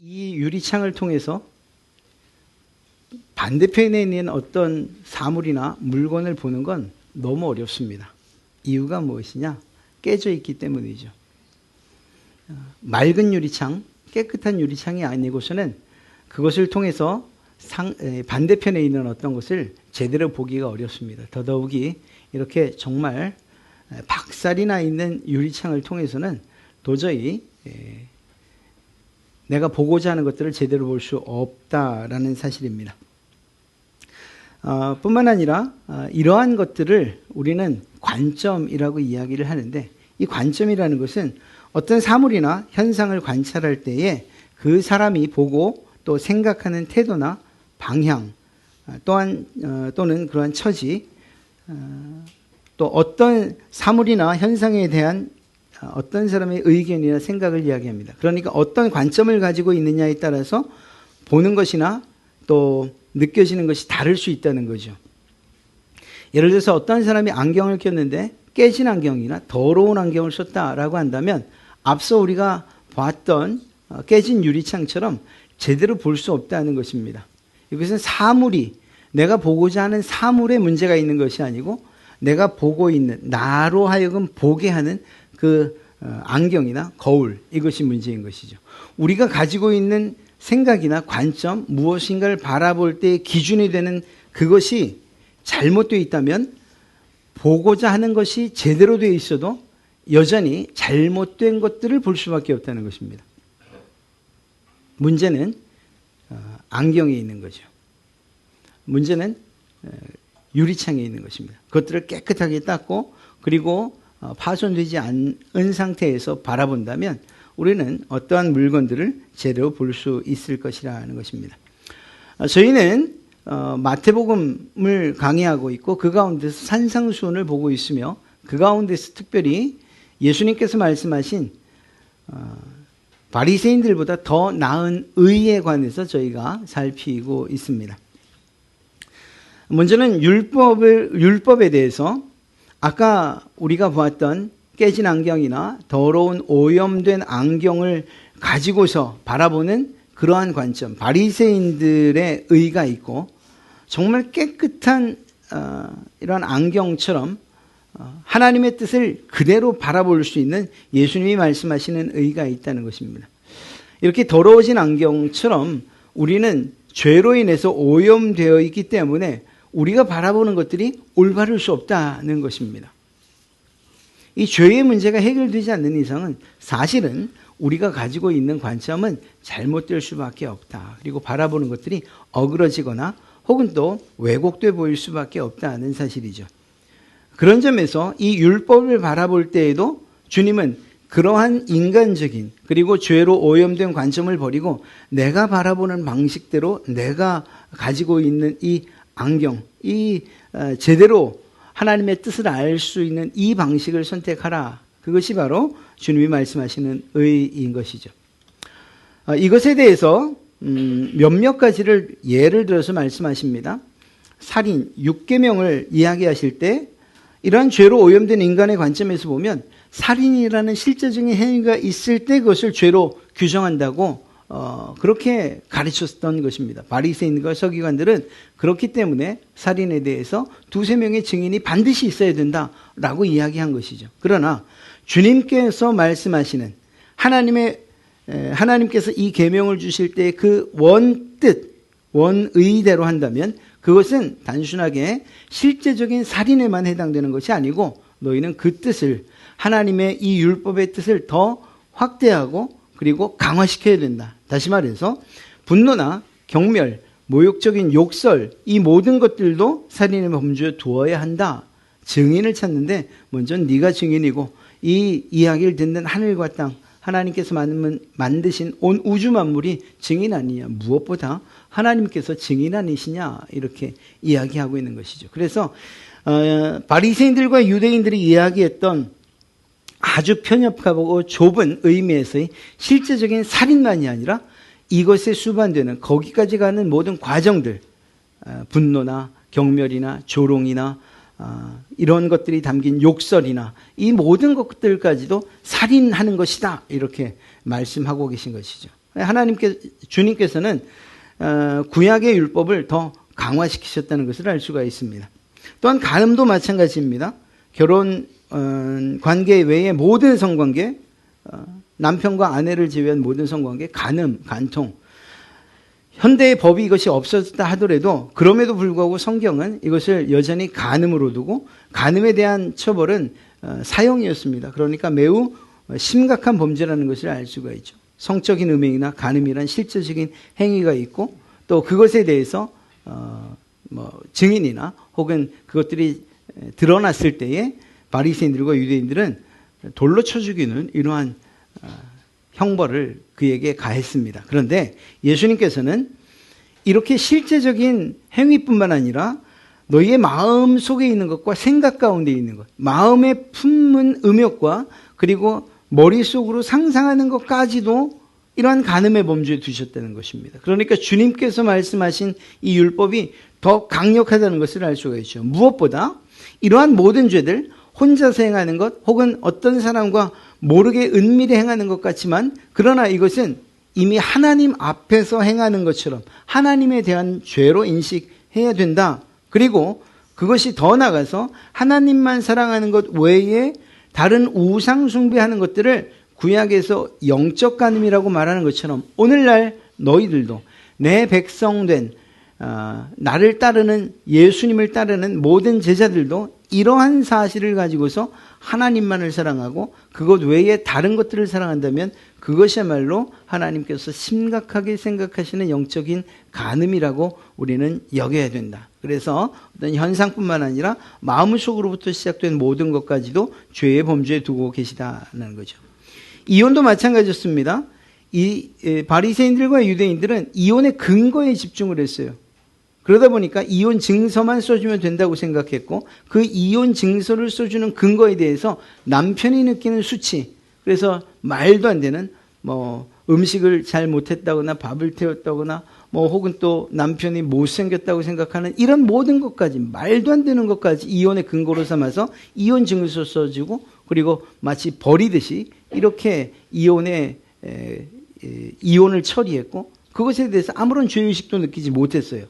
이 유리창을 통해서 반대편에 있는 어떤 사물이나 물건을 보는 건 너무 어렵습니다. 이유가 무엇이냐? 깨져 있기 때문이죠. 맑은 유리창, 깨끗한 유리창이 아니고서는 그것을 통해서 반대편에 있는 어떤 것을 제대로 보기가 어렵습니다. 더더욱이 이렇게 정말 박살이 나 있는 유리창을 통해서는 도저히 내가 보고자 하는 것들을 제대로 볼 수 없다라는 사실입니다. 뿐만 아니라 이러한 것들을 우리는 관점이라고 이야기를 하는데, 이 관점이라는 것은 어떤 사물이나 현상을 관찰할 때에 그 사람이 보고 또 생각하는 태도나 방향, 또는 그러한 처지, 또 어떤 사물이나 현상에 대한 어떤 사람의 의견이나 생각을 이야기합니다. 그러니까 어떤 관점을 가지고 있느냐에 따라서 보는 것이나 또 느껴지는 것이 다를 수 있다는 거죠. 예를 들어서 어떤 사람이 안경을 꼈는데 깨진 안경이나 더러운 안경을 썼다라고 한다면 앞서 우리가 봤던 깨진 유리창처럼 제대로 볼 수 없다는 것입니다. 이것은 사물이, 내가 보고자 하는 사물에 문제가 있는 것이 아니고 내가 보고 있는, 나로 하여금 보게 하는 그 안경이나 거울, 이것이 문제인 것이죠. 우리가 가지고 있는 생각이나 관점, 무엇인가를 바라볼 때의 기준이 되는 그것이 잘못되어 있다면 보고자 하는 것이 제대로 되어 있어도 여전히 잘못된 것들을 볼 수밖에 없다는 것입니다. 문제는 안경에 있는 거죠. 문제는 유리창에 있는 것입니다. 그것들을 깨끗하게 닦고 그리고 파손되지 않은 상태에서 바라본다면 우리는 어떠한 물건들을 제대로 볼 수 있을 것이라는 것입니다. 저희는 마태복음을 강의하고 있고 그 가운데서 산상수훈을 보고 있으며 그 가운데서 특별히 예수님께서 말씀하신 바리새인들보다 더 나은 의에 관해서 저희가 살피고 있습니다. 먼저는 율법에 대해서 아까 우리가 보았던 깨진 안경이나 더러운 오염된 안경을 가지고서 바라보는 그러한 관점, 바리새인들의 의가 있고 정말 깨끗한 이런 안경처럼 하나님의 뜻을 그대로 바라볼 수 있는 예수님이 말씀하시는 의가 있다는 것입니다. 이렇게 더러워진 안경처럼 우리는 죄로 인해서 오염되어 있기 때문에 우리가 바라보는 것들이 올바를 수 없다는 것입니다. 이 죄의 문제가 해결되지 않는 이상은 사실은 우리가 가지고 있는 관점은 잘못될 수밖에 없다. 그리고 바라보는 것들이 어그러지거나 혹은 또 왜곡돼 보일 수밖에 없다는 사실이죠. 그런 점에서 이 율법을 바라볼 때에도 주님은 그러한 인간적인 그리고 죄로 오염된 관점을 버리고 내가 바라보는 방식대로 내가 가지고 있는 이 안경, 이 제대로 하나님의 뜻을 알 수 있는 이 방식을 선택하라. 그것이 바로 주님이 말씀하시는 의인 것이죠. 이것에 대해서 몇몇 가지를 예를 들어서 말씀하십니다. 살인, 6계명을 이야기하실 때 이러한 죄로 오염된 인간의 관점에서 보면 살인이라는 실제적인 행위가 있을 때 그것을 죄로 규정한다고 그렇게 가르쳤던 것입니다. 바리새인과 서기관들은 그렇기 때문에 살인에 대해서 2-3명의 증인이 반드시 있어야 된다라고 이야기한 것이죠. 그러나 주님께서 말씀하시는 하나님께서 이 계명을 주실 때 그 원뜻, 원의대로 한다면 그것은 단순하게 실제적인 살인에만 해당되는 것이 아니고 너희는 그 뜻을, 하나님의 이 율법의 뜻을 더 확대하고 그리고 강화시켜야 된다. 다시 말해서 분노나 경멸, 모욕적인 욕설, 이 모든 것들도 살인의 범주에 두어야 한다. 증인을 찾는데 먼저 네가 증인이고 이 이야기를 듣는 하늘과 땅, 하나님께서 만드신 온 우주 만물이 증인 아니냐. 무엇보다 하나님께서 증인 아니시냐. 이렇게 이야기하고 있는 것이죠. 그래서 바리새인들과 유대인들이 이야기했던 아주 편협하고 좁은 의미에서의 실제적인 살인만이 아니라 이것에 수반되는 거기까지 가는 모든 과정들, 분노나 경멸이나 조롱이나 이런 것들이 담긴 욕설이나 이 모든 것들까지도 살인하는 것이다. 이렇게 말씀하고 계신 것이죠. 주님께서는 구약의 율법을 더 강화시키셨다는 것을 알 수가 있습니다. 또한 간음도 마찬가지입니다. 결혼 관계 외의 모든 성관계, 남편과 아내를 제외한 모든 성관계, 간음, 간통, 현대의 법이 이것이 없었다 하더라도 그럼에도 불구하고 성경은 이것을 여전히 간음으로 두고 간음에 대한 처벌은 사형이었습니다. 그러니까 매우 심각한 범죄라는 것을 알 수가 있죠. 성적인 음행이나 간음이란 실제적인 행위가 있고 또 그것에 대해서 증인이나 혹은 그것들이 드러났을 때에 바리새인들과 유대인들은 돌로 쳐 죽이는 이러한 형벌을 그에게 가했습니다. 그런데 예수님께서는 이렇게 실제적인 행위뿐만 아니라 너희의 마음 속에 있는 것과 생각 가운데 있는 것, 마음에 품은 음욕과 그리고 머릿속으로 상상하는 것까지도 이러한 간음의 범주에 두셨다는 것입니다. 그러니까 주님께서 말씀하신 이 율법이 더 강력하다는 것을 알 수가 있죠. 무엇보다 이러한 모든 죄들, 혼자서 행하는 것 혹은 어떤 사람과 모르게 은밀히 행하는 것 같지만 그러나 이것은 이미 하나님 앞에서 행하는 것처럼 하나님에 대한 죄로 인식해야 된다. 그리고 그것이 더 나아가서 하나님만 사랑하는 것 외에 다른 우상 숭배하는 것들을 구약에서 영적 간음이라고 말하는 것처럼 오늘날 너희들도 내 백성된 나를 따르는 예수님을 따르는 모든 제자들도 이러한 사실을 가지고서 하나님만을 사랑하고 그것 외에 다른 것들을 사랑한다면 그것이야말로 하나님께서 심각하게 생각하시는 영적인 간음이라고 우리는 여겨야 된다. 그래서 어떤 현상뿐만 아니라 마음속으로부터 시작된 모든 것까지도 죄의 범주에 두고 계시다는 거죠. 이혼도 마찬가지였습니다. 이 바리새인들과 유대인들은 이혼의 근거에 집중을 했어요. 그러다 보니까 이혼 증서만 써주면 된다고 생각했고 그 이혼 증서를 써주는 근거에 대해서 남편이 느끼는 수치, 그래서 말도 안 되는 음식을 잘 못했다거나 밥을 태웠다거나 혹은 또 남편이 못생겼다고 생각하는 이런 모든 것까지 말도 안 되는 것까지 이혼의 근거로 삼아서 이혼 증서 써주고 그리고 마치 버리듯이 이렇게 이혼을 처리했고 그것에 대해서 아무런 죄의식도 느끼지 못했어요.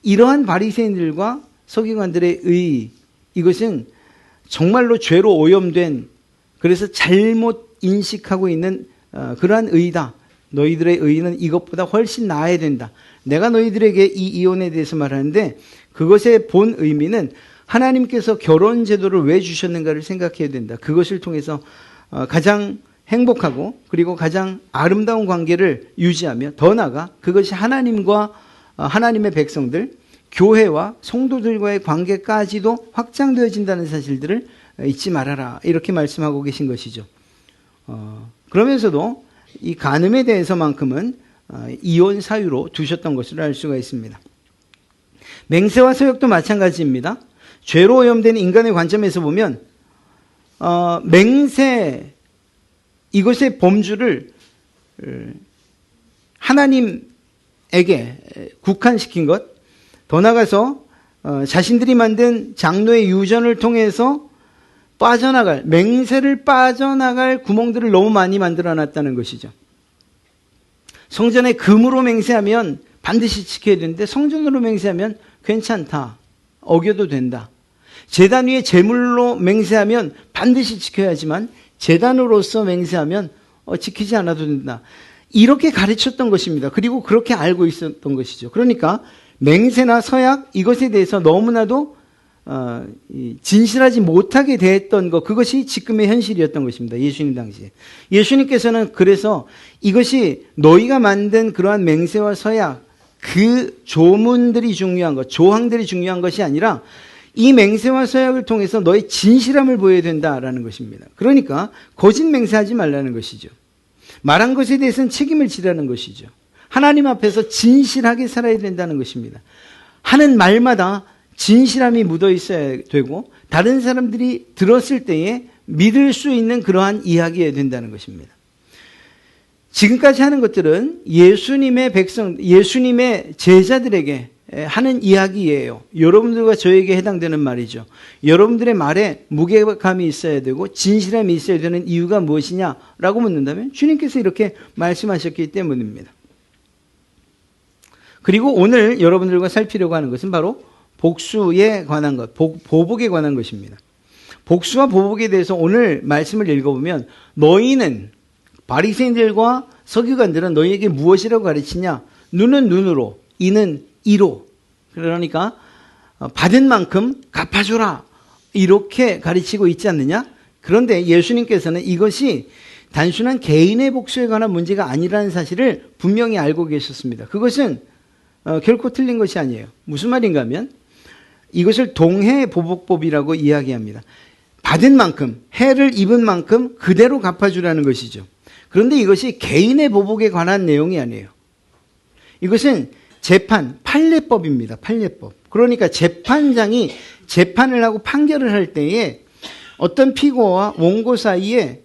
이러한 바리새인들과 서기관들의 의, 이것은 정말로 죄로 오염된, 그래서 잘못 인식하고 있는 그러한 의다. 너희들의 의는 이것보다 훨씬 나아야 된다. 내가 너희들에게 이 이혼에 대해서 말하는데 그것의 본 의미는 하나님께서 결혼 제도를 왜 주셨는가를 생각해야 된다. 그것을 통해서 가장 행복하고 그리고 가장 아름다운 관계를 유지하며 더 나아가 그것이 하나님과 하나님의 백성들, 교회와 성도들과의 관계까지도 확장되어진다는 사실들을 잊지 말아라. 이렇게 말씀하고 계신 것이죠. 그러면서도 이 간음에 대해서만큼은 이혼 사유로 두셨던 것을 알 수가 있습니다. 맹세와 서역도 마찬가지입니다. 죄로 오염된 인간의 관점에서 보면 맹세, 이것의 범주를 하나님에게 국한시킨 것, 더 나아가서 자신들이 만든 장로의 유전을 통해서 맹세를 빠져나갈 구멍들을 너무 많이 만들어놨다는 것이죠. 성전에 금으로 맹세하면 반드시 지켜야 되는데 성전으로 맹세하면 괜찮다, 어겨도 된다. 제단 위에 제물로 맹세하면 반드시 지켜야 하지만 제단으로서 맹세하면 지키지 않아도 된다. 이렇게 가르쳤던 것입니다. 그리고 그렇게 알고 있었던 것이죠. 그러니까 맹세나 서약, 이것에 대해서 너무나도 진실하지 못하게 대했던 것, 그것이 지금의 현실이었던 것입니다. 예수님 당시에. 예수님께서는 그래서 이것이 너희가 만든 그러한 맹세와 서약, 그 조문들이 중요한 것, 조항들이 중요한 것이 아니라 이 맹세와 서약을 통해서 너의 진실함을 보여야 된다라는 것입니다. 그러니까 거짓 맹세하지 말라는 것이죠. 말한 것에 대해서는 책임을 지라는 것이죠. 하나님 앞에서 진실하게 살아야 된다는 것입니다. 하는 말마다 진실함이 묻어 있어야 되고 다른 사람들이 들었을 때에 믿을 수 있는 그러한 이야기여야 된다는 것입니다. 지금까지 하는 것들은 예수님의 제자들에게 하는 이야기예요. 여러분들과 저에게 해당되는 말이죠. 여러분들의 말에 무게감이 있어야 되고 진실함이 있어야 되는 이유가 무엇이냐라고 묻는다면 주님께서 이렇게 말씀하셨기 때문입니다. 그리고 오늘 여러분들과 살피려고 하는 것은 바로 복수에 관한 것, 보복에 관한 것입니다. 복수와 보복에 대해서 오늘 말씀을 읽어보면 너희는 바리새인들과 서기관들은 너희에게 무엇이라고 가르치냐? 눈은 눈으로, 이는 이로. 그러니까 받은 만큼 갚아줘라. 이렇게 가르치고 있지 않느냐? 그런데 예수님께서는 이것이 단순한 개인의 복수에 관한 문제가 아니라는 사실을 분명히 알고 계셨습니다. 그것은 결코 틀린 것이 아니에요. 무슨 말인가 하면 이것을 동해보복법이라고 이야기합니다. 받은 만큼, 해를 입은 만큼 그대로 갚아주라는 것이죠. 그런데 이것이 개인의 보복에 관한 내용이 아니에요. 이것은 재판, 판례법입니다. 판례법. 그러니까 재판장이 재판을 하고 판결을 할 때에 어떤 피고와 원고 사이에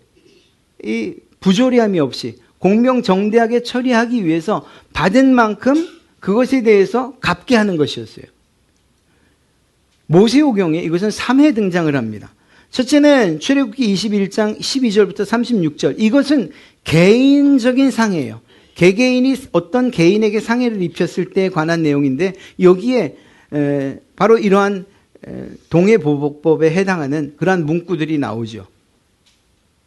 이 부조리함이 없이 공명정대하게 처리하기 위해서 받은 만큼 그것에 대해서 갚게 하는 것이었어요. 모세오경에 이것은 3회 등장을 합니다. 첫째는 출애굽기 21장 12절부터 36절. 이것은 개인적인 상해예요. 개개인이 어떤 개인에게 상해를 입혔을 때에 관한 내용인데 여기에 바로 이러한 동해보복법에 해당하는 그러한 문구들이 나오죠.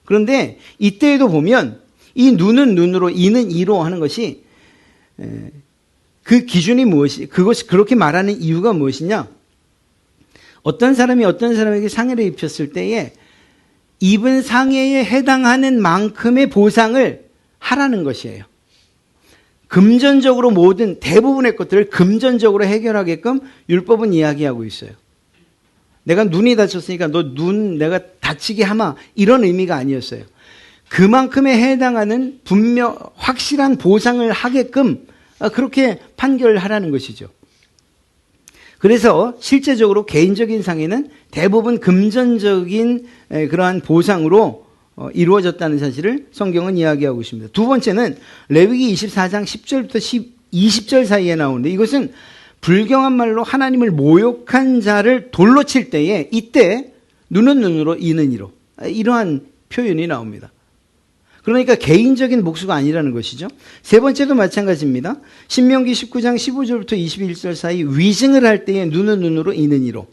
그런데 이때에도 보면 이 눈은 눈으로 이는 이로 하는 것이 그 기준이 무엇이 그것이 그렇게 말하는 이유가 무엇이냐? 어떤 사람이 어떤 사람에게 상해를 입혔을 때에 입은 상해에 해당하는 만큼의 보상을 하라는 것이에요. 금전적으로 모든 대부분의 것들을 금전적으로 해결하게끔 율법은 이야기하고 있어요. 내가 눈이 다쳤으니까 너 눈 내가 다치게 하마 이런 의미가 아니었어요. 그만큼에 해당하는 분명 확실한 보상을 하게끔 그렇게 판결하라는 것이죠. 그래서 실제적으로 개인적인 상해는 대부분 금전적인 그러한 보상으로 이루어졌다는 사실을 성경은 이야기하고 있습니다. 두 번째는 레위기 24장 10절부터 20절 사이에 나오는데 이것은 불경한 말로 하나님을 모욕한 자를 돌로 칠 때에 이때 눈은 눈으로 이는 이로 이러한 표현이 나옵니다. 그러니까 개인적인 복수가 아니라는 것이죠. 세 번째도 마찬가지입니다. 신명기 19장 15절부터 21절 사이 위증을 할 때에 눈은 눈으로 이는 이로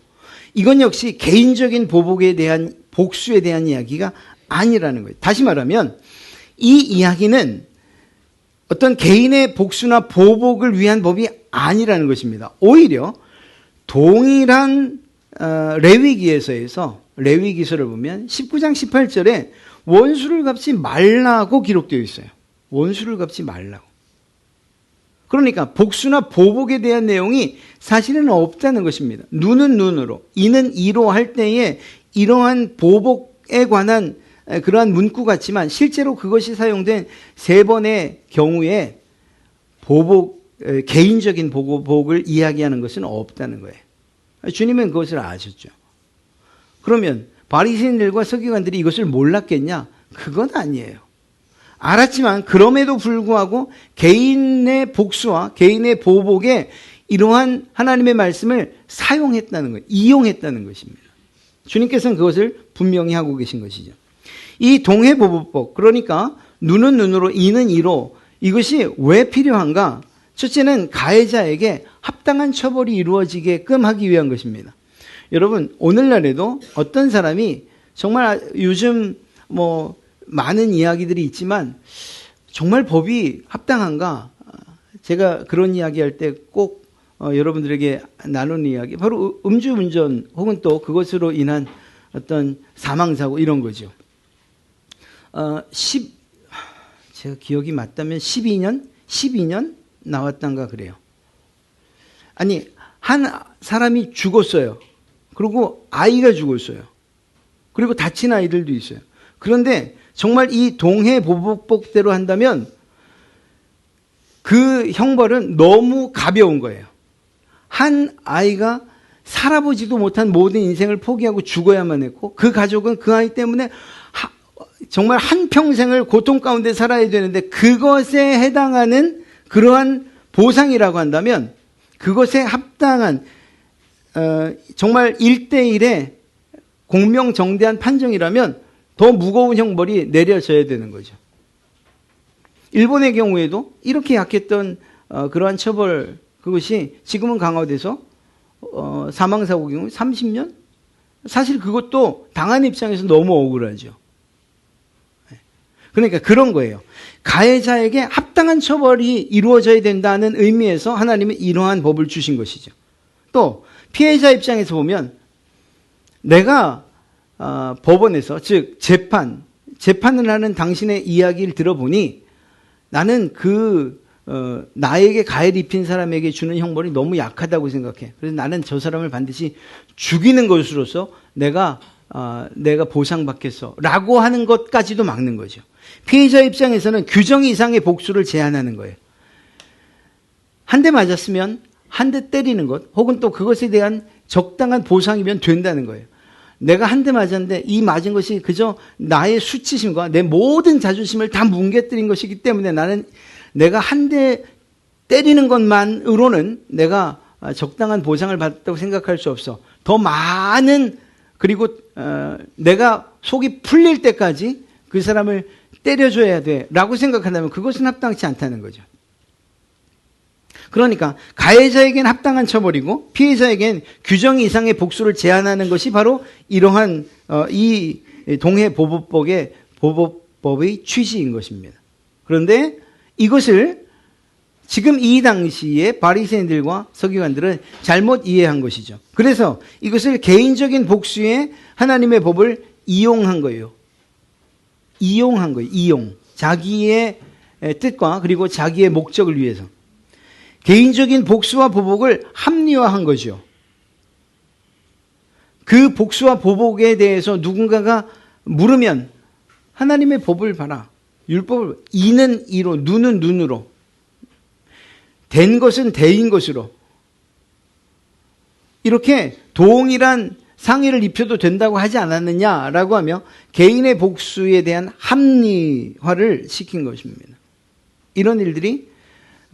이건 역시 개인적인 보복에 대한 복수에 대한 이야기가 아니라는 거예요. 다시 말하면 이 이야기는 어떤 개인의 복수나 보복을 위한 법이 아니라는 것입니다. 오히려 동일한 레위기에서에서 레위기서를 보면 19장 18절에 원수를 갚지 말라고 기록되어 있어요. 원수를 갚지 말라고. 그러니까 복수나 보복에 대한 내용이 사실은 없다는 것입니다. 눈은 눈으로, 이는 이로 할 때에 이러한 보복에 관한 그러한 문구 같지만 실제로 그것이 사용된 세 번의 경우에 개인적인 보복을 이야기하는 것은 없다는 거예요. 주님은 그것을 아셨죠. 그러면 바리새인들과 서기관들이 이것을 몰랐겠냐? 그건 아니에요. 알았지만 그럼에도 불구하고 개인의 복수와 개인의 보복에 이러한 하나님의 말씀을 사용했다는 거예요. 이용했다는 것입니다. 주님께서는 그것을 분명히 하고 계신 것이죠. 이 동해보복법, 그러니까 눈은 눈으로 이는 이로 이것이 왜 필요한가? 첫째는 가해자에게 합당한 처벌이 이루어지게끔 하기 위한 것입니다. 여러분 오늘날에도 어떤 사람이 정말 요즘 많은 이야기들이 있지만 정말 법이 합당한가? 제가 그런 이야기할 때 꼭 여러분들에게 나누는 이야기 바로 음주운전 혹은 또 그것으로 인한 어떤 사망사고 이런 거죠. 제가 기억이 맞다면 12년 나왔단가 그래요. 아니 한 사람이 죽었어요. 그리고 아이가 죽었어요. 그리고 다친 아이들도 있어요. 그런데 정말 이 동해보복법대로 한다면 그 형벌은 너무 가벼운 거예요. 한 아이가 살아보지도 못한 모든 인생을 포기하고 죽어야만 했고 그 가족은 그 아이 때문에 정말 한평생을 고통 가운데 살아야 되는데 그것에 해당하는 그러한 보상이라고 한다면 그것에 합당한 정말 1대1의 공명정대한 판정이라면 더 무거운 형벌이 내려져야 되는 거죠. 일본의 경우에도 이렇게 약했던 그러한 처벌, 그것이 지금은 강화돼서 사망사고 경우 30년? 사실 그것도 당한 입장에서 너무 억울하죠. 그러니까 그런 거예요. 가해자에게 합당한 처벌이 이루어져야 된다는 의미에서 하나님은 이러한 법을 주신 것이죠. 또 피해자 입장에서 보면 내가 법원에서, 즉 재판을 하는 당신의 이야기를 들어보니 나는 나에게 가해를 입힌 사람에게 주는 형벌이 너무 약하다고 생각해. 그래서 나는 저 사람을 반드시 죽이는 것으로서 내가 보상받겠어 라고 하는 것까지도 막는 거죠. 피해자 입장에서는 규정 이상의 복수를 제한하는 거예요. 한 대 맞았으면 한 대 때리는 것, 혹은 또 그것에 대한 적당한 보상이면 된다는 거예요. 내가 한 대 맞았는데 이 맞은 것이 그저 나의 수치심과 내 모든 자존심을 다 뭉개뜨린 것이기 때문에 내가 한 대 때리는 것만으로는 내가 적당한 보상을 받았다고 생각할 수 없어. 더 많은, 그리고 내가 속이 풀릴 때까지 그 사람을 때려줘야 돼 라고 생각한다면 그것은 합당치 않다는 거죠. 그러니까 가해자에겐 합당한 처벌이고 피해자에겐 규정 이상의 복수를 제한하는 것이 바로 이러한 이 동해보복법의 취지인 것입니다. 그런데 이것을 지금 이 당시에 바리새인들과 서기관들은 잘못 이해한 것이죠. 그래서 이것을 개인적인 복수에 하나님의 법을 이용한 거예요. 이용. 자기의 뜻과 그리고 자기의 목적을 위해서. 개인적인 복수와 보복을 합리화한 거죠. 그 복수와 보복에 대해서 누군가가 물으면 하나님의 법을 봐라. 율법을, 이는 이로, 눈은 눈으로, 된 것은 대인 것으로, 이렇게 동일한 상의를 입혀도 된다고 하지 않았느냐라고 하며 개인의 복수에 대한 합리화를 시킨 것입니다. 이런 일들이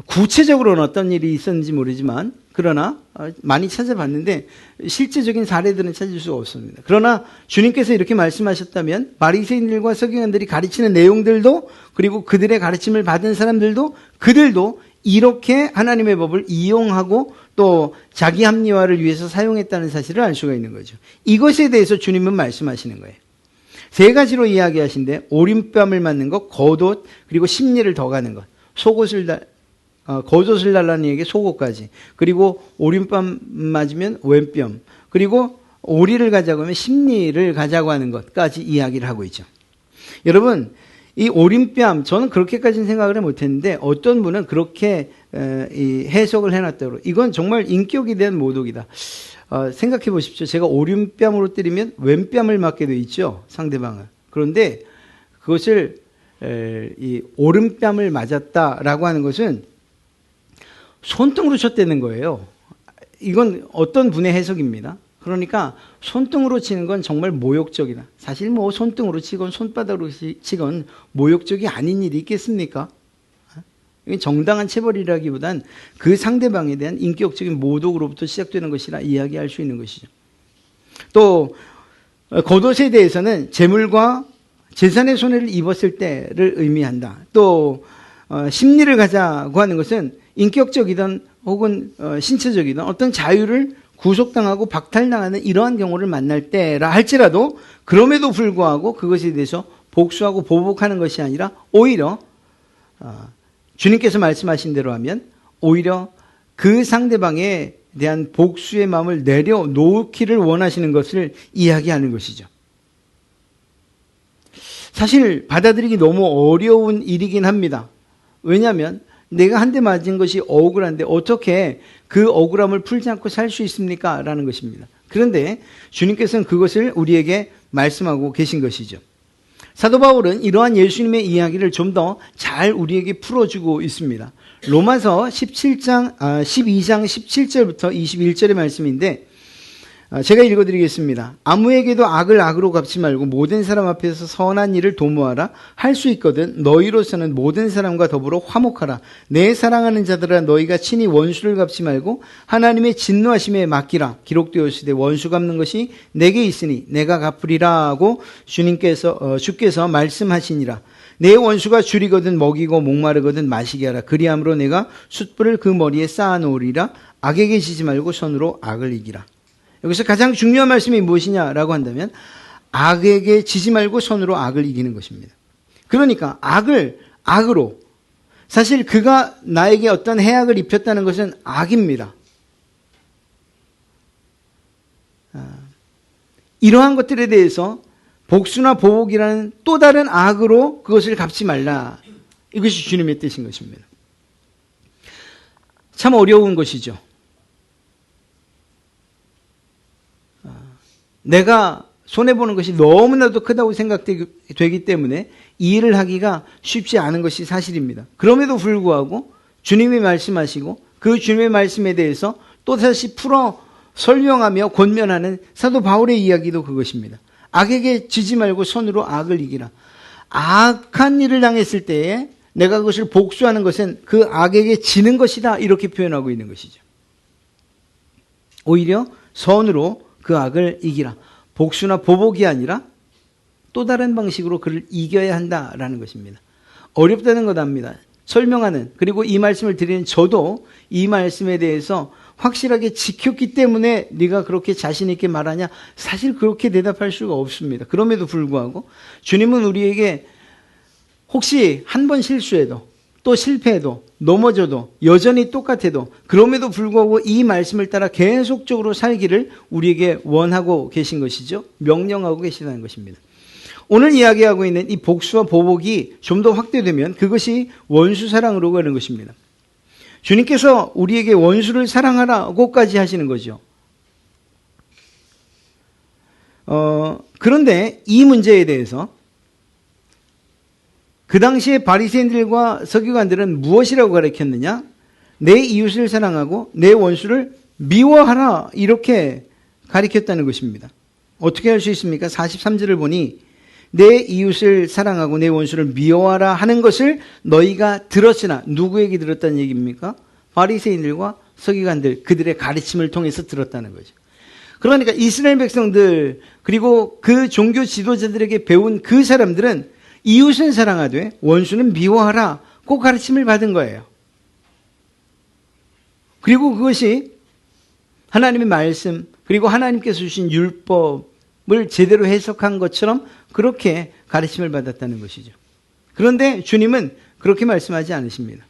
구체적으로는 어떤 일이 있었는지 모르지만, 그러나 많이 찾아봤는데 실제적인 사례들은 찾을 수가 없습니다. 그러나 주님께서 이렇게 말씀하셨다면 바리새인들과 서기관들이 가르치는 내용들도, 그리고 그들의 가르침을 받은 사람들도, 그들도 이렇게 하나님의 법을 이용하고 또 자기 합리화를 위해서 사용했다는 사실을 알 수가 있는 거죠. 이것에 대해서 주님은 말씀하시는 거예요. 세 가지로 이야기하신데, 오림뺨을 맞는 것, 겉옷, 그리고 심리를 더가는 것, 겉옷을 달라는 얘기, 속옷까지, 그리고 오림뺨 맞으면 왼뺨, 그리고 오리를 가자고 하면 심리를 가자고 하는 것까지 이야기를 하고 있죠. 여러분, 이 오림뺨, 저는 그렇게까지는 생각을 못했는데 어떤 분은 그렇게 해석을 해놨다고. 이건 정말 인격에 대한 모독이다. 생각해 보십시오. 제가 오른뺨으로 때리면 왼뺨을 맞게 돼 있죠, 상대방은. 그런데 그것을 이 오른뺨을 맞았다라고 하는 것은 손등으로 쳤다는 거예요. 이건 어떤 분의 해석입니다. 그러니까 손등으로 치는 건 정말 모욕적이다. 사실 뭐 손등으로 치건 손바닥으로 치건 모욕적이 아닌 일이 있겠습니까? 이게 정당한 체벌이라기보단 그 상대방에 대한 인격적인 모독으로부터 시작되는 것이라 이야기할 수 있는 것이죠. 또 겉옷에 대해서는 재물과 재산의 손해를 입었을 때를 의미한다. 또 심리를 가자고 하는 것은 인격적이든 혹은 신체적이든 어떤 자유를 구속당하고 박탈당하는 이러한 경우를 만날 때라 할지라도, 그럼에도 불구하고 그것에 대해서 복수하고 보복하는 것이 아니라 오히려 주님께서 말씀하신 대로 하면 오히려 그 상대방에 대한 복수의 마음을 내려놓기를 원하시는 것을 이야기하는 것이죠. 사실 받아들이기 너무 어려운 일이긴 합니다. 왜냐하면 내가 한 대 맞은 것이 억울한데 어떻게 그 억울함을 풀지 않고 살 수 있습니까? 라는 것입니다. 그런데 주님께서는 그것을 우리에게 말씀하고 계신 것이죠. 사도 바울은 이러한 예수님의 이야기를 좀 더 잘 우리에게 풀어주고 있습니다. 로마서 12장 17절부터 21절의 말씀인데, 제가 읽어드리겠습니다. 아무에게도 악을 악으로 갚지 말고 모든 사람 앞에서 선한 일을 도모하라. 할 수 있거든 너희로서는 모든 사람과 더불어 화목하라. 내 사랑하는 자들아 너희가 친히 원수를 갚지 말고 하나님의 진노하심에 맡기라. 기록되었으되 원수 갚는 것이 내게 있으니 내가 갚으리라 하고 주께서 말씀하시니라. 내 원수가 줄이거든 먹이고 목마르거든 마시게 하라. 그리함으로 내가 숯불을 그 머리에 쌓아놓으리라. 악에게 지지 말고 손으로 악을 이기라. 여기서 가장 중요한 말씀이 무엇이냐라고 한다면 악에게 지지 말고 손으로 악을 이기는 것입니다. 그러니까 악을 악으로, 사실 그가 나에게 어떤 해악을 입혔다는 것은 악입니다. 이러한 것들에 대해서 복수나 보복이라는 또 다른 악으로 그것을 갚지 말라. 이것이 주님의 뜻인 것입니다. 참 어려운 것이죠. 내가 손해보는 것이 너무나도 크다고 생각되기 때문에 이 일을 하기가 쉽지 않은 것이 사실입니다. 그럼에도 불구하고 주님이 말씀하시고 그 주님의 말씀에 대해서 또다시 풀어 설명하며 권면하는 사도 바울의 이야기도 그것입니다. 악에게 지지 말고 손으로 악을 이기라. 악한 일을 당했을 때에 내가 그것을 복수하는 것은 그 악에게 지는 것이다, 이렇게 표현하고 있는 것이죠. 오히려 손으로 그 악을 이기라. 복수나 보복이 아니라 또 다른 방식으로 그를 이겨야 한다라는 것입니다. 어렵다는 것 압니다. 설명하는, 그리고 이 말씀을 드리는 저도 이 말씀에 대해서 확실하게 지켰기 때문에 네가 그렇게 자신 있게 말하냐? 사실 그렇게 대답할 수가 없습니다. 그럼에도 불구하고 주님은 우리에게 혹시 한 번 실수해도, 또 실패해도, 넘어져도, 여전히 똑같아도 그럼에도 불구하고 이 말씀을 따라 계속적으로 살기를 우리에게 원하고 계신 것이죠. 명령하고 계시다는 것입니다. 오늘 이야기하고 있는 이 복수와 보복이 좀 더 확대되면 그것이 원수 사랑으로 가는 것입니다. 주님께서 우리에게 원수를 사랑하라고까지 하시는 거죠. 그런데 이 문제에 대해서 그 당시에 바리새인들과 서기관들은 무엇이라고 가르쳤느냐? 내 이웃을 사랑하고 내 원수를 미워하라, 이렇게 가르쳤다는 것입니다. 어떻게 할 수 있습니까? 43절을 보니 내 이웃을 사랑하고 내 원수를 미워하라 하는 것을 너희가 들었으나, 누구에게 들었다는 얘기입니까? 바리새인들과 서기관들, 그들의 가르침을 통해서 들었다는 거죠. 그러니까 이스라엘 백성들, 그리고 그 종교 지도자들에게 배운 그 사람들은 이웃은 사랑하되 원수는 미워하라, 그 가르침을 받은 거예요. 그리고 그것이 하나님의 말씀, 그리고 하나님께서 주신 율법을 제대로 해석한 것처럼 그렇게 가르침을 받았다는 것이죠. 그런데 주님은 그렇게 말씀하지 않으십니다.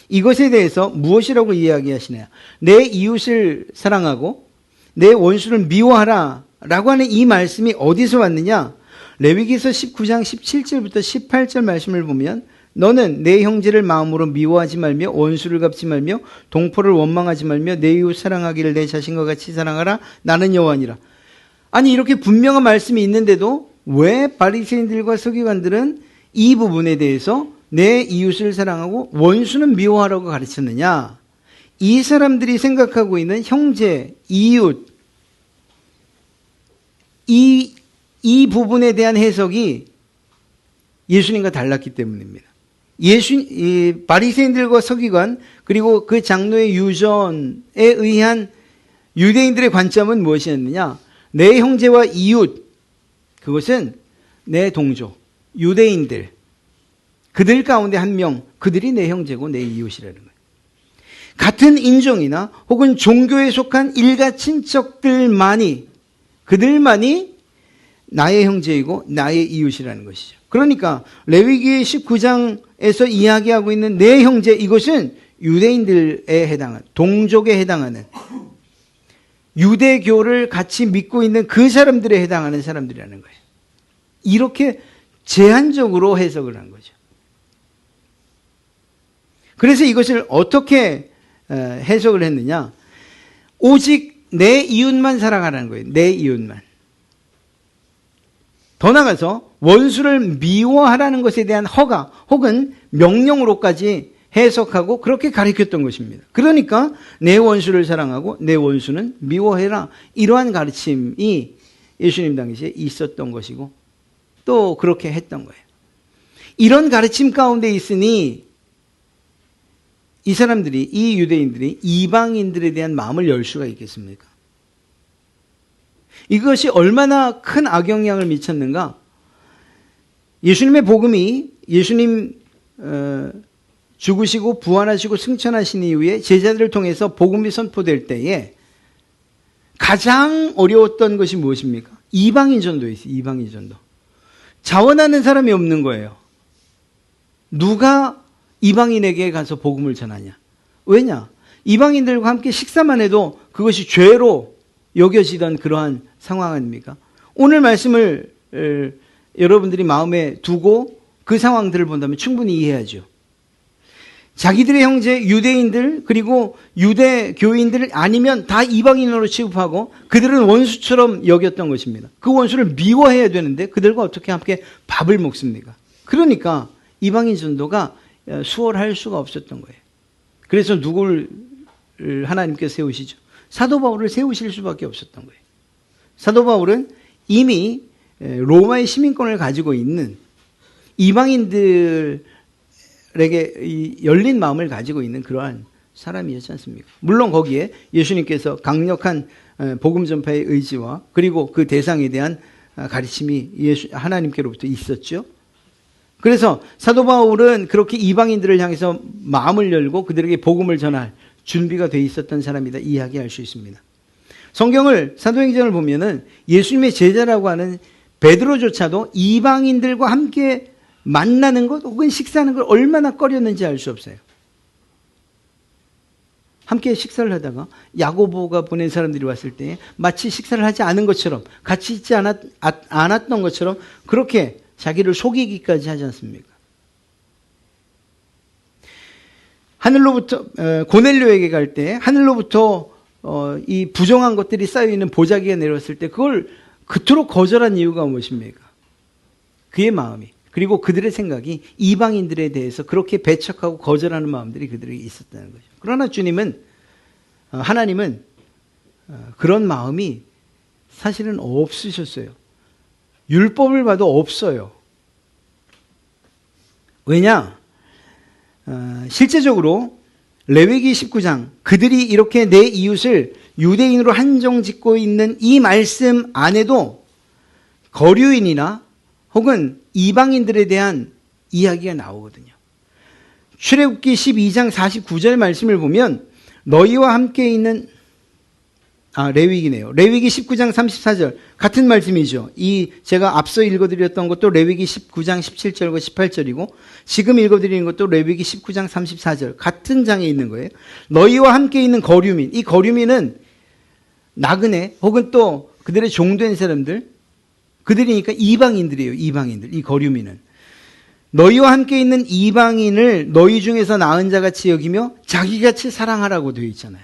이것에 대해서 무엇이라고 이야기하시나요? 내 이웃을 사랑하고 내 원수를 미워하라 라고 하는 이 말씀이 어디서 왔느냐? 레위기서 19장 17절부터 18절 말씀을 보면 너는 내 형제를 마음으로 미워하지 말며 원수를 갚지 말며 동포를 원망하지 말며 내 이웃 사랑하기를 내 자신과 같이 사랑하라. 나는 여호와니라. 아니, 이렇게 분명한 말씀이 있는데도 왜 바리새인들과 서기관들은 이 부분에 대해서 내 이웃을 사랑하고 원수는 미워하라고 가르쳤느냐? 이 사람들이 생각하고 있는 형제, 이웃, 이 부분에 대한 해석이 예수님과 달랐기 때문입니다. 바리새인들과 서기관, 그리고 그 장로의 유전에 의한 유대인들의 관점은 무엇이었느냐? 내 형제와 이웃, 그것은 내 동족, 유대인들, 그들 가운데 한 명, 그들이 내 형제고 내 이웃이라는 거예요. 같은 인종이나 혹은 종교에 속한 일가 친척들만이, 그들만이 나의 형제이고 나의 이웃이라는 것이죠. 그러니까 레위기 19장에서 이야기하고 있는 내 형제, 이것은 유대인들에 해당하는, 동족에 해당하는, 유대교를 같이 믿고 있는 그 사람들에 해당하는 사람들이라는 거예요. 이렇게 제한적으로 해석을 한 거죠. 그래서 이것을 어떻게 해석을 했느냐? 오직 내 이웃만 사랑하라는 거예요. 내 이웃만. 더 나아가서 원수를 미워하라는 것에 대한 허가 혹은 명령으로까지 해석하고 그렇게 가르쳤던 것입니다. 그러니까 내 원수를 사랑하고 내 원수는 미워해라. 이러한 가르침이 예수님 당시에 있었던 것이고 또 그렇게 했던 거예요. 이런 가르침 가운데 있으니 이 사람들이, 이 유대인들이 이방인들에 대한 마음을 열 수가 있겠습니까? 이것이 얼마나 큰 악영향을 미쳤는가? 예수님의 복음이 예수님 죽으시고 부활하시고 승천하신 이후에 제자들을 통해서 복음이 선포될 때에 가장 어려웠던 것이 무엇입니까? 이방인 전도였어요. 이방인 전도. 자원하는 사람이 없는 거예요. 누가 이방인에게 가서 복음을 전하냐? 왜냐? 이방인들과 함께 식사만 해도 그것이 죄로 여겨지던 그러한 상황 아닙니까? 오늘 말씀을 여러분들이 마음에 두고 그 상황들을 본다면 충분히 이해하죠. 자기들의 형제 유대인들 그리고 유대 교인들 아니면 다 이방인으로 취급하고 그들은 원수처럼 여겼던 것입니다. 그 원수를 미워해야 되는데 그들과 어떻게 함께 밥을 먹습니까? 그러니까 이방인 전도가 수월할 수가 없었던 거예요. 그래서 누구를 하나님께서 세우시죠? 사도 바울을 세우실 수밖에 없었던 거예요. 사도 바울은 이미 로마의 시민권을 가지고 있는 이방인들에게 열린 마음을 가지고 있는 그러한 사람이었지 않습니까? 물론 거기에 예수님께서 강력한 복음 전파의 의지와 그리고 그 대상에 대한 가르침이 하나님께로부터 있었죠. 그래서 사도 바울은 그렇게 이방인들을 향해서 마음을 열고 그들에게 복음을 전할 준비가 돼 있었던 사람이다 이야기할 수 있습니다. 성경을 사도행전을 보면은 예수님의 제자라고 하는 베드로조차도 이방인들과 함께 만나는 것 혹은 식사하는 걸 얼마나 꺼렸는지 알 수 없어요. 함께 식사를 하다가 야고보가 보낸 사람들이 왔을 때 마치 식사를 하지 않은 것처럼 같이 있지 않았던 것처럼 그렇게 자기를 속이기까지 하지 않습니까? 하늘로부터 고넬료에게 갈 때 하늘로부터 이 부정한 것들이 쌓여있는 보자기가 내려왔을 때 그걸 그토록 거절한 이유가 무엇입니까? 그의 마음이 그리고 그들의 생각이 이방인들에 대해서 그렇게 배척하고 거절하는 마음들이 그들에게 있었다는 거죠. 그러나 하나님은 그런 마음이 사실은 없으셨어요. 율법을 봐도 없어요. 왜냐? 실제적으로 레위기 19장 그들이 이렇게 내 이웃을 유대인으로 한정 짓고 있는 이 말씀 안에도 거류인이나 혹은 이방인들에 대한 이야기가 나오거든요. 출애굽기 12장 49절 말씀을 보면 너희와 함께 있는 레위기네요. 레위기 19장 34절 같은 말씀이죠. 제가 앞서 읽어드렸던 것도 레위기 19장 17절과 18절이고 지금 읽어드리는 것도 레위기 19장 34절 같은 장에 있는 거예요. 너희와 함께 있는 거류민, 이 거류민은 나그네 혹은 또 그들의 종된 사람들, 그들이니까 이방인들이에요. 이방인들, 이 거류민은 너희와 함께 있는 이방인을 너희 중에서 나은 자같이 여기며 자기같이 사랑하라고 되어 있잖아요.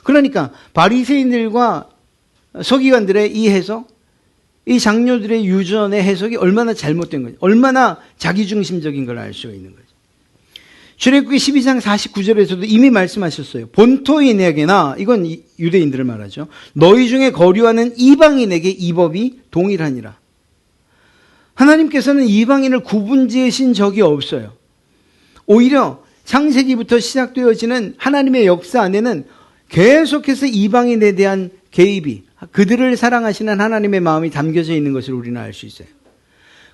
그러니까 바리새인들과 서기관들의 이 해석, 이 장로들의 유전의 해석이 얼마나 잘못된 거죠. 얼마나 자기중심적인 걸 알 수 있는 거죠. 출애굽기 12장 49절에서도 이미 말씀하셨어요. 본토인에게나, 이건 유대인들을 말하죠. 너희 중에 거류하는 이방인에게 이 법이 동일하니라. 하나님께서는 이방인을 구분지으신 적이 없어요. 오히려 창세기부터 시작되어지는 하나님의 역사 안에는 계속해서 이방인에 대한 개입이 그들을 사랑하시는 하나님의 마음이 담겨져 있는 것을 우리는 알 수 있어요.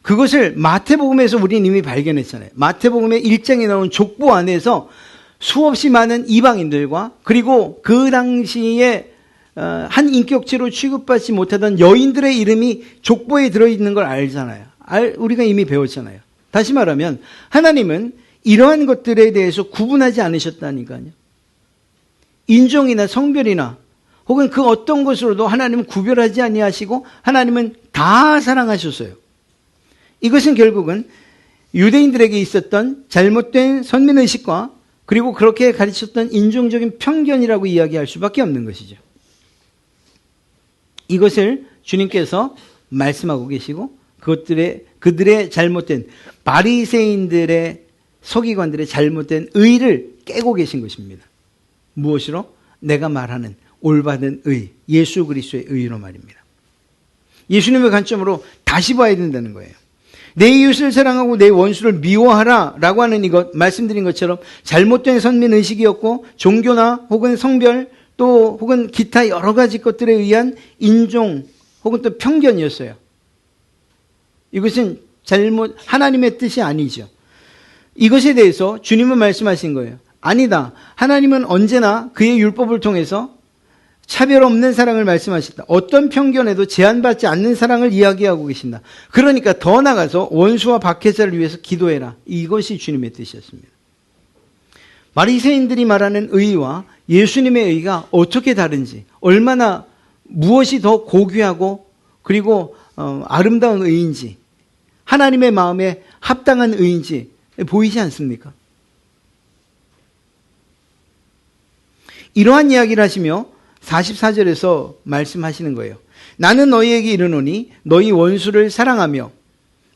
그것을 마태복음에서 우리는 이미 발견했잖아요. 마태복음의 1장에 나온 족보 안에서 수없이 많은 이방인들과 그리고 그 당시에 한 인격체로 취급받지 못하던 여인들의 이름이 족보에 들어있는 걸 알잖아요. 우리가 이미 배웠잖아요. 다시 말하면 하나님은 이러한 것들에 대해서 구분하지 않으셨다니까요. 인종이나 성별이나 혹은 그 어떤 것으로도 하나님은 구별하지 아니하시고 하나님은 다 사랑하셨어요. 이것은 결국은 유대인들에게 있었던 잘못된 선민의식과 그리고 그렇게 가르쳤던 인종적인 편견이라고 이야기할 수밖에 없는 것이죠. 이것을 주님께서 말씀하고 계시고 그들의 잘못된 바리새인들의 서기관들의 잘못된 의를 깨고 계신 것입니다. 무엇으로? 내가 말하는 올바른 의, 예수 그리스도의 의로 말입니다. 예수님의 관점으로 다시 봐야 된다는 거예요. 내 이웃을 사랑하고 내 원수를 미워하라 라고 하는 이것, 말씀드린 것처럼 잘못된 선민의식이었고 종교나 혹은 성별 또 혹은 기타 여러 가지 것들에 의한 인종 혹은 또 편견이었어요. 이것은 하나님의 뜻이 아니죠. 이것에 대해서 주님은 말씀하신 거예요. 아니다. 하나님은 언제나 그의 율법을 통해서 차별 없는 사랑을 말씀하신다. 어떤 편견에도 제한받지 않는 사랑을 이야기하고 계신다. 그러니까 더 나가서 원수와 박해자를 위해서 기도해라. 이것이 주님의 뜻이었습니다. 바리새인들이 말하는 의와 예수님의 의가 어떻게 다른지, 얼마나 무엇이 더 고귀하고 그리고 아름다운 의인지, 하나님의 마음에 합당한 의인지 보이지 않습니까? 이러한 이야기를 하시며 44절에서 말씀하시는 거예요. 나는 너희에게 이르노니 너희 원수를 사랑하며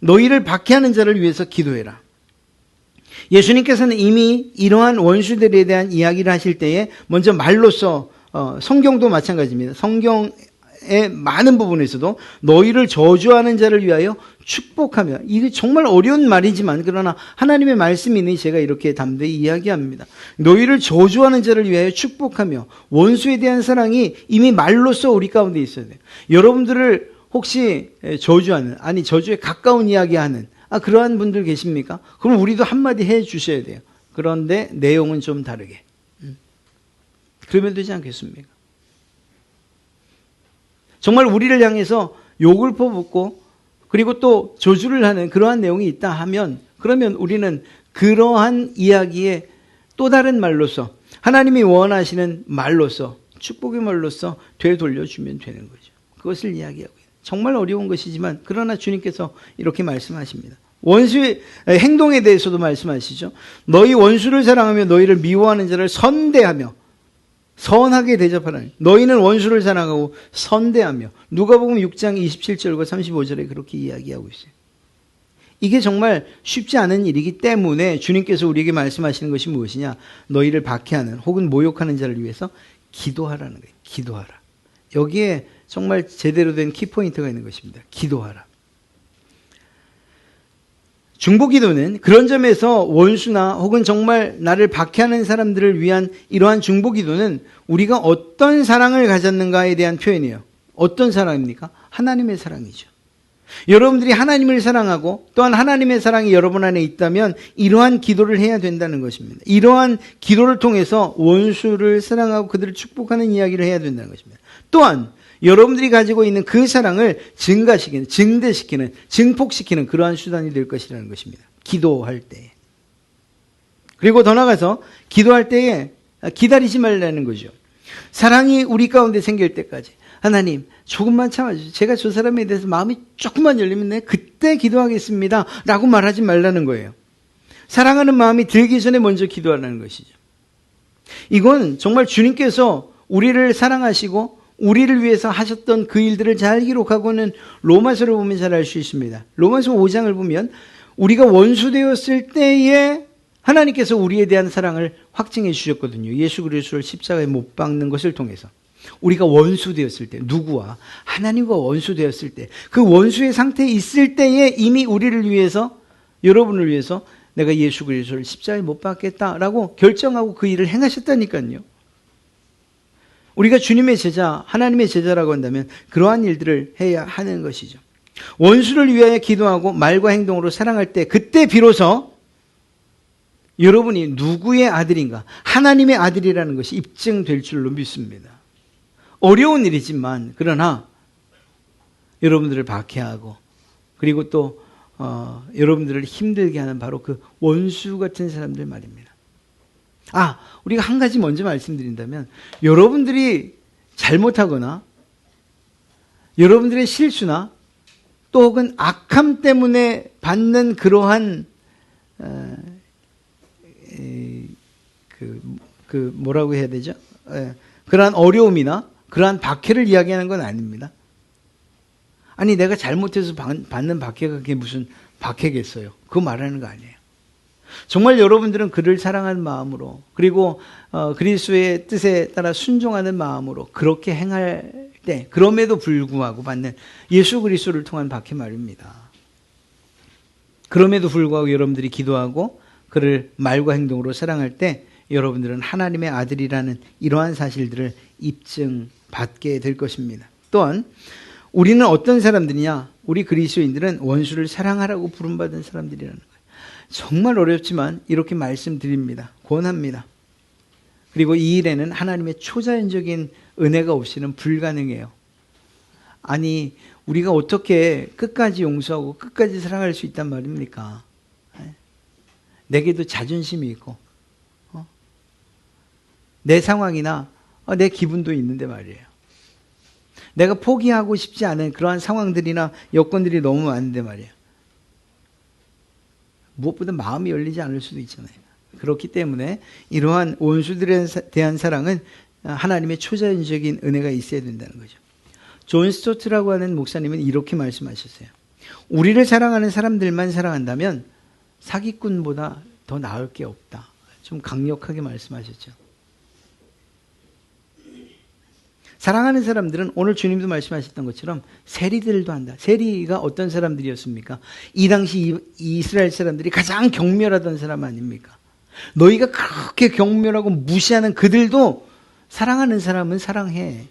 너희를 박해하는 자를 위해서 기도해라. 예수님께서는 이미 이러한 원수들에 대한 이야기를 하실 때에 먼저 말로써 성경도 마찬가지입니다. 성경의 많은 부분에서도 너희를 저주하는 자를 위하여 축복하며, 이게 정말 어려운 말이지만 그러나 하나님의 말씀이니 제가 이렇게 담대히 이야기합니다. 너희를 저주하는 자를 위하여 축복하며, 원수에 대한 사랑이 이미 말로써 우리 가운데 있어야 돼요. 여러분들을 혹시 저주하는, 아니 저주에 가까운 이야기하는 그러한 분들 계십니까? 그럼 우리도 한마디 해 주셔야 돼요. 그런데 내용은 좀 다르게. 그러면 되지 않겠습니까? 정말 우리를 향해서 욕을 퍼붓고 그리고 또 저주를 하는 그러한 내용이 있다 하면, 그러면 우리는 그러한 이야기에 또 다른 말로서, 하나님이 원하시는 말로서, 축복의 말로서 되돌려주면 되는 거죠. 그것을 이야기하고 있어요. 정말 어려운 것이지만 그러나 주님께서 이렇게 말씀하십니다. 원수의 행동에 대해서도 말씀하시죠. 너희 원수를 사랑하며 너희를 미워하는 자를 선대하며 선하게 대접하라. 너희는 원수를 사랑하고 선대하며. 누가복음 6장 27절과 35절에 그렇게 이야기하고 있어요. 이게 정말 쉽지 않은 일이기 때문에 주님께서 우리에게 말씀하시는 것이 무엇이냐? 너희를 박해하는 혹은 모욕하는 자를 위해서 기도하라는 거예요. 기도하라. 여기에 정말 제대로 된 키포인트가 있는 것입니다. 기도하라. 중보기도는 그런 점에서 원수나 혹은 정말 나를 박해하는 사람들을 위한 이러한 중보기도는 우리가 어떤 사랑을 가졌는가에 대한 표현이에요. 어떤 사랑입니까? 하나님의 사랑이죠. 여러분들이 하나님을 사랑하고 또한 하나님의 사랑이 여러분 안에 있다면 이러한 기도를 해야 된다는 것입니다. 이러한 기도를 통해서 원수를 사랑하고 그들을 축복하는 이야기를 해야 된다는 것입니다. 또한 여러분들이 가지고 있는 그 사랑을 증가시키는, 증대시키는, 증폭시키는 그러한 수단이 될 것이라는 것입니다. 기도할 때에. 그리고 더 나아가서 기도할 때에 기다리지 말라는 거죠. 사랑이 우리 가운데 생길 때까지 하나님 조금만 참아주세요. 제가 저 사람에 대해서 마음이 조금만 열리면 내 그때 기도하겠습니다 라고 말하지 말라는 거예요. 사랑하는 마음이 들기 전에 먼저 기도하라는 것이죠. 이건 정말 주님께서 우리를 사랑하시고 우리를 위해서 하셨던 그 일들을 잘 기록하고는 로마서를 보면 잘 알 수 있습니다. 로마서 5장을 보면 우리가 원수되었을 때에 하나님께서 우리에 대한 사랑을 확증해 주셨거든요. 예수 그리스도를 십자가에 못 박는 것을 통해서. 우리가 원수되었을 때, 누구와? 하나님과 원수되었을 때, 그 원수의 상태에 있을 때에 이미 우리를 위해서, 여러분을 위해서 내가 예수 그리스도를 십자가에 못 박겠다라고 결정하고 그 일을 행하셨다니까요. 우리가 주님의 제자, 하나님의 제자라고 한다면 그러한 일들을 해야 하는 것이죠. 원수를 위하여 기도하고 말과 행동으로 사랑할 때 그때 비로소 여러분이 누구의 아들인가? 하나님의 아들이라는 것이 입증될 줄로 믿습니다. 어려운 일이지만 그러나 여러분들을 박해하고 그리고 또 여러분들을 힘들게 하는 바로 그 원수 같은 사람들 말입니다. 우리가 한 가지 먼저 말씀드린다면 여러분들이 잘못하거나 여러분들의 실수나 또 혹은 악함 때문에 받는 그러한 뭐라고 해야 되죠? 그러한 어려움이나 그러한 박해를 이야기하는 건 아닙니다. 아니 내가 잘못해서 받는 박해가 그게 무슨 박해겠어요? 그거 말하는 거 아니에요. 정말 여러분들은 그를 사랑하는 마음으로 그리고 그리스도의 뜻에 따라 순종하는 마음으로 그렇게 행할 때 그럼에도 불구하고 받는 예수 그리스도를 통한 박해말입니다. 그럼에도 불구하고 여러분들이 기도하고 그를 말과 행동으로 사랑할 때 여러분들은 하나님의 아들이라는 이러한 사실들을 입증받게 될 것입니다. 또한 우리는 어떤 사람들이냐? 우리 그리스도인들은 원수를 사랑하라고 부름받은 사람들이라는 거예요. 정말 어렵지만 이렇게 말씀드립니다. 권합니다. 그리고 이 일에는 하나님의 초자연적인 은혜가 없이는 불가능해요. 아니, 우리가 어떻게 끝까지 용서하고 끝까지 사랑할 수 있단 말입니까? 내게도 자존심이 있고 내 상황이나 내 기분도 있는데 말이에요. 내가 포기하고 싶지 않은 그러한 상황들이나 여건들이 너무 많은데 말이에요. 무엇보다 마음이 열리지 않을 수도 있잖아요. 그렇기 때문에 이러한 원수들에 대한 사랑은 하나님의 초자연적인 은혜가 있어야 된다는 거죠. 존 스토트라고 하는 목사님은 이렇게 말씀하셨어요. 우리를 사랑하는 사람들만 사랑한다면 사기꾼보다 더 나을 게 없다. 좀 강력하게 말씀하셨죠. 사랑하는 사람들은 오늘 주님도 말씀하셨던 것처럼 세리들도 한다. 세리가 어떤 사람들이었습니까? 이 당시 이스라엘 사람들이 가장 경멸하던 사람 아닙니까? 너희가 그렇게 경멸하고 무시하는 그들도 사랑하는 사람은 사랑해.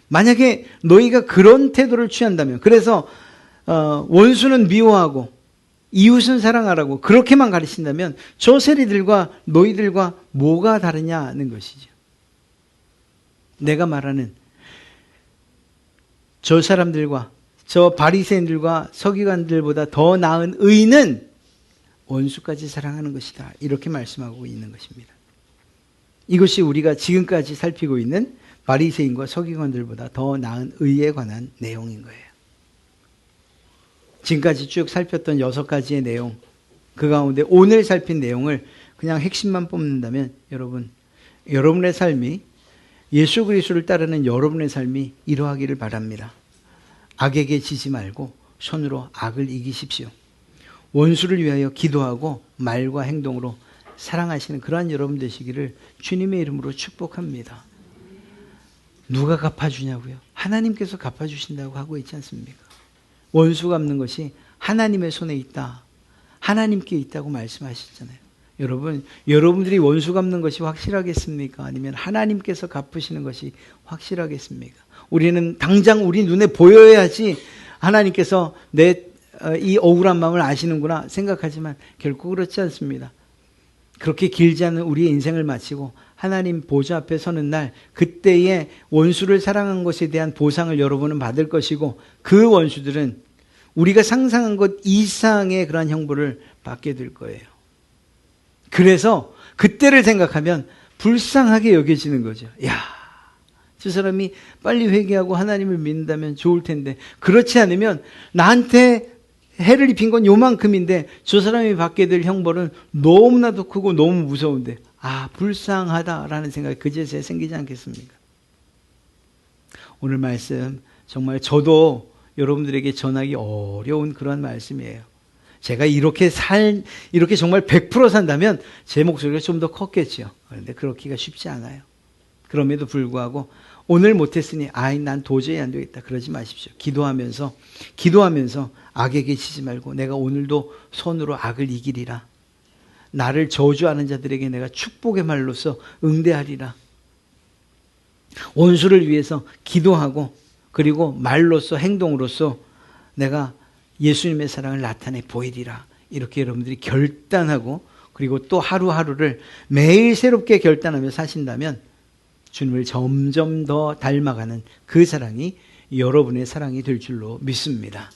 만약에 너희가 그런 태도를 취한다면, 그래서 원수는 미워하고 이웃은 사랑하라고 그렇게만 가르친다면 저 세리들과 너희들과 뭐가 다르냐는 것이죠. 내가 말하는 저 사람들과 저 바리새인들과 서기관들보다 더 나은 의는 원수까지 사랑하는 것이다. 이렇게 말씀하고 있는 것입니다. 이것이 우리가 지금까지 살피고 있는 바리새인과 서기관들보다 더 나은 의에 관한 내용인 거예요. 지금까지 쭉 살폈던 6가지의 내용, 그 가운데 오늘 살핀 내용을 그냥 핵심만 뽑는다면 여러분의 삶이 예수 그리스도를 따르는 여러분의 삶이 이러하기를 바랍니다. 악에게 지지 말고 손으로 악을 이기십시오. 원수를 위하여 기도하고 말과 행동으로 사랑하시는 그러한 여러분 되시기를 주님의 이름으로 축복합니다. 누가 갚아주냐고요? 하나님께서 갚아주신다고 하고 있지 않습니까? 원수 갚는 것이 하나님의 손에 있다. 하나님께 있다고 말씀하셨잖아요. 여러분들이 원수 갚는 것이 확실하겠습니까? 아니면 하나님께서 갚으시는 것이 확실하겠습니까? 우리는 당장 우리 눈에 보여야지 하나님께서 내 이 억울한 마음을 아시는구나 생각하지만 결코 그렇지 않습니다. 그렇게 길지 않은 우리의 인생을 마치고 하나님 보좌 앞에 서는 날, 그때에 원수를 사랑한 것에 대한 보상을 여러분은 받을 것이고 그 원수들은 우리가 상상한 것 이상의 그러한 형벌을 받게 될 거예요. 그래서 그때를 생각하면 불쌍하게 여겨지는 거죠. 야, 저 사람이 빨리 회개하고 하나님을 믿는다면 좋을 텐데, 그렇지 않으면 나한테 해를 입힌 건 요만큼인데 저 사람이 받게 될 형벌은 너무나도 크고 너무 무서운데, 불쌍하다라는 생각이 그제서야 생기지 않겠습니까? 오늘 말씀 정말 저도 여러분들에게 전하기 어려운 그런 말씀이에요. 제가 이렇게 정말 100% 산다면 제 목소리가 좀 더 컸겠죠. 그런데 그렇기가 쉽지 않아요. 그럼에도 불구하고 오늘 못했으니 난 도저히 안 되겠다 그러지 마십시오. 기도하면서 악에게 지지 말고 내가 오늘도 손으로 악을 이기리라. 나를 저주하는 자들에게 내가 축복의 말로서 응대하리라. 원수를 위해서 기도하고 그리고 말로써 행동으로써 내가 예수님의 사랑을 나타내 보이리라. 이렇게 여러분들이 결단하고 그리고 또 하루하루를 매일 새롭게 결단하며 사신다면 주님을 점점 더 닮아가는 그 사랑이 여러분의 사랑이 될 줄로 믿습니다.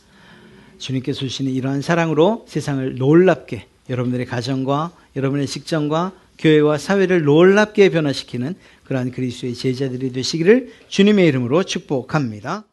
주님께서 주시는 이러한 사랑으로 세상을 놀랍게, 여러분들의 가정과 여러분의 직장과 교회와 사회를 놀랍게 변화시키는 그러한 그리스도의 제자들이 되시기를 주님의 이름으로 축복합니다.